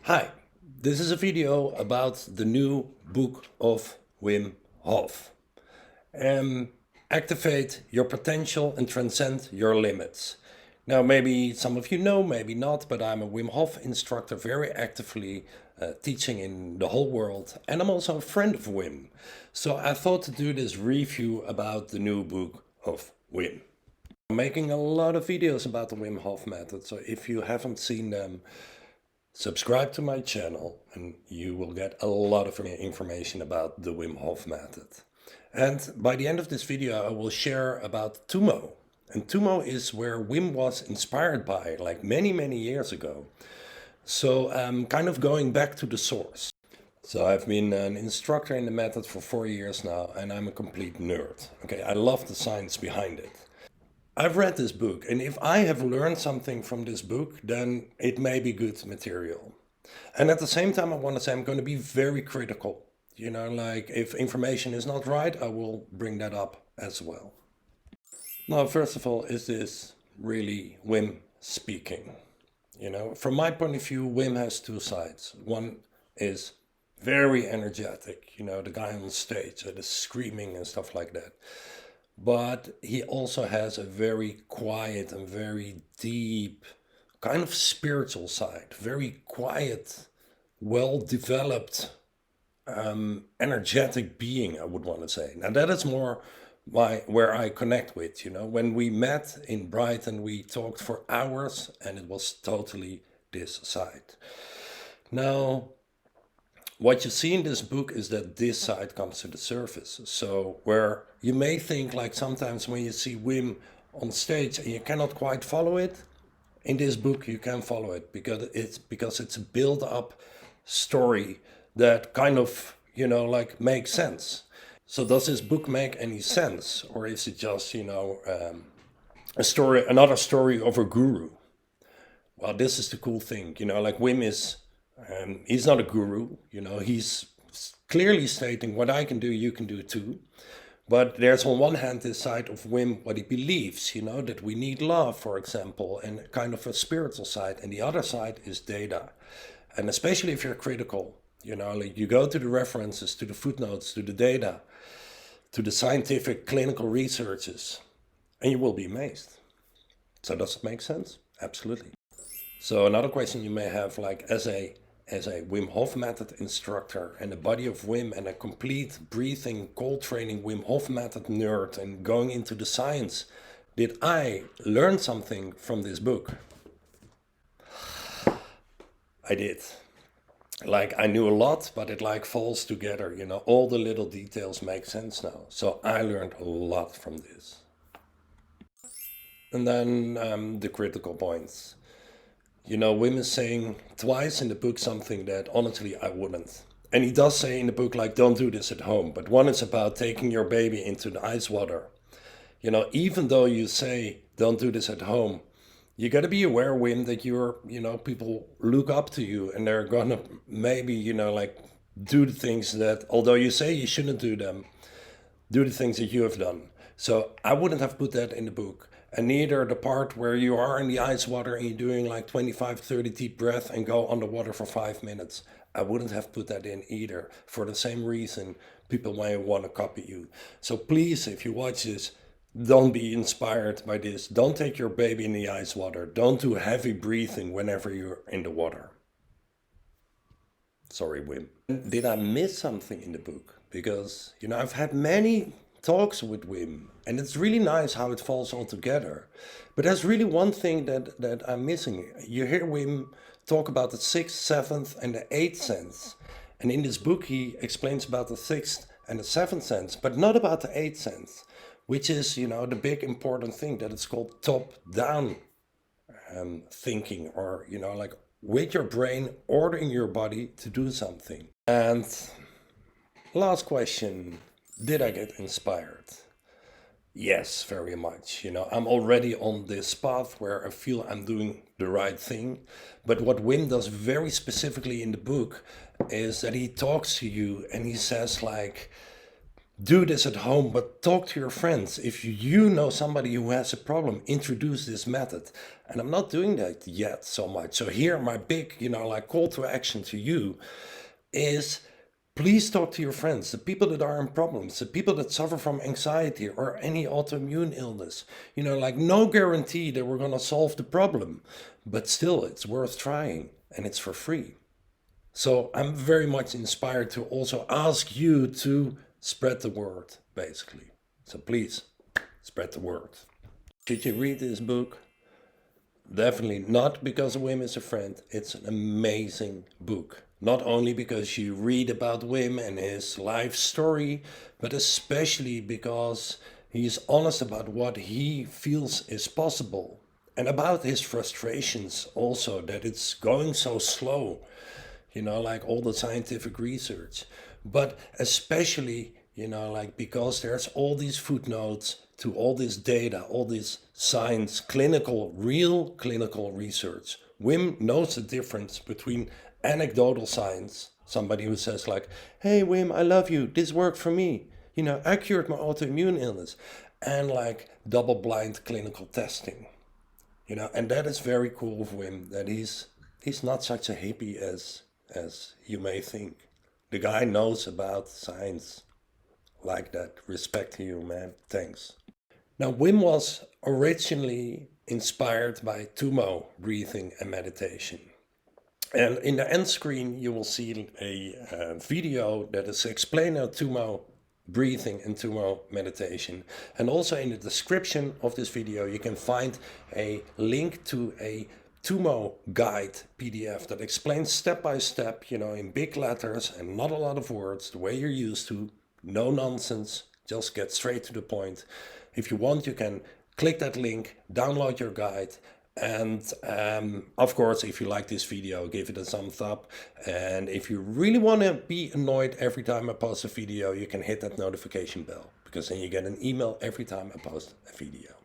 Hi, this is a video about the new book of Wim Hof. Activate your potential and transcend your limits. Now, maybe some of you know, maybe not, but I'm a Wim Hof instructor, very actively teaching in the whole world, and I'm also a friend of Wim. So I thought to do this review about the new book of Wim. I'm making a lot of videos about the Wim Hof method, so if you haven't seen them, subscribe to my channel and you will get a lot of information about the Wim Hof method. And by the end of this video, I will share about Tummo. And Tummo is where Wim was inspired by, like many years ago. So I'm kind of going back to the source. So I've been an instructor in the method for 4 years now, and I'm a complete nerd. Okay, I love the science behind it. I've read this book, and if I have learned something from this book, then it may be good material. And at the same time, I want to say I'm going to be very critical. You know, like if information is not right, I will bring that up as well. Now, first of all, is this really Wim speaking? You know, from my point of view, Wim has two sides. One is very energetic, you know, the guy on stage, the screaming and stuff like that. But he also has a very quiet and very deep, kind of spiritual side, very quiet, well-developed, energetic being, I would want to say. Now that is more where I connect with, you know. When we met in Brighton, we talked for hours and it was totally this side. Now, what you see in this book is that this side comes to the surface. So where you may think, like sometimes when you see Wim on stage and you cannot quite follow it, in this book you can follow it because it's a build-up story that kind of, you know, like makes sense. So does this book make any sense, or is it just, you know, another story of a guru? Well, this is the cool thing, you know, like Wim is, he's not a guru, you know, he's clearly stating what I can do, you can do too. But there's on one hand this side of Wim, what he believes, you know, that we need love, for example, and kind of a spiritual side. And the other side is data. And especially if you're critical, you know, like you go to the references, to the footnotes, to the data, to the scientific clinical researches, and you will be amazed. So does it make sense? Absolutely. So another question you may have, like as a Wim Hof Method instructor and a body of Wim and a complete breathing, cold training Wim Hof Method nerd and going into the science, did I learn something from this book? I did. Like I knew a lot, but it like falls together, you know, all the little details make sense now. So I learned a lot from this. And then the critical points. You know, Wim is saying twice in the book something that honestly I wouldn't. And he does say in the book, like, don't do this at home. But one is about taking your baby into the ice water. You know, even though you say don't do this at home, you got to be aware, Wim, that you're, you know, people look up to you and they're going to maybe, you know, like do the things that, although you say you shouldn't do them, do the things that you have done. So I wouldn't have put that in the book. And neither the part where you are in the ice water and you're doing like 25, 30 deep breath and go underwater for 5 minutes. I wouldn't have put that in either. For the same reason, people may want to copy you. So please, if you watch this, don't be inspired by this. Don't take your baby in the ice water. Don't do heavy breathing whenever you're in the water. Sorry, Wim. Did I miss something in the book? Because, you know, I've had many talks with Wim, and it's really nice how it falls all together. But there's really one thing that I'm missing. You hear Wim talk about the 6th, 7th, and the 8th sense. And in this book, he explains about the 6th and the 7th sense, but not about the 8th sense, which is, you know, the big important thing that it's called top-down thinking, or, you know, like with your brain ordering your body to do something. And last question, did I get inspired? Yes, very much. You know, I'm already on this path where I feel I'm doing the right thing. But what Wim does very specifically in the book is that he talks to you and he says like, do this at home, but talk to your friends. If you know somebody who has a problem, introduce this method. And I'm not doing that yet so much. So here, my big, like call to action to you is please talk to your friends, the people that are in problems, the people that suffer from anxiety or any autoimmune illness. Like no guarantee that we're going to solve the problem, but still it's worth trying and it's for free. So I'm very much inspired to also ask you to spread the word, basically. So please, spread the word. Should you read this book? Definitely not because Wim is a friend. It's an amazing book. Not only because you read about Wim and his life story, but especially because he's honest about what he feels is possible. And about his frustrations also, that it's going so slow, like all the scientific research. But especially, like because there's all these footnotes to all this data, all this science, real clinical research. Wim knows the difference between anecdotal science, somebody who says like, hey Wim, I love you, this worked for me, I cured my autoimmune illness, and like double-blind clinical testing. And that is very cool of Wim, that he's not such a hippie as you may think. The guy knows about science like that. Respect to you, man. Thanks. Now, Wim was originally inspired by Tummo breathing and meditation. And in the end screen, you will see a video that is explaining Tummo breathing and Tummo meditation. And also in the description of this video, you can find a link to a Tummo guide PDF that explains step by step, in big letters and not a lot of words, the way you're used to. No nonsense, just get straight to the point. If you want, you can click that link, download your guide, and of course, if you like this video, give it a thumbs up. And if you really want to be annoyed every time I post a video, you can hit that notification bell, because then you get an email every time I post a video.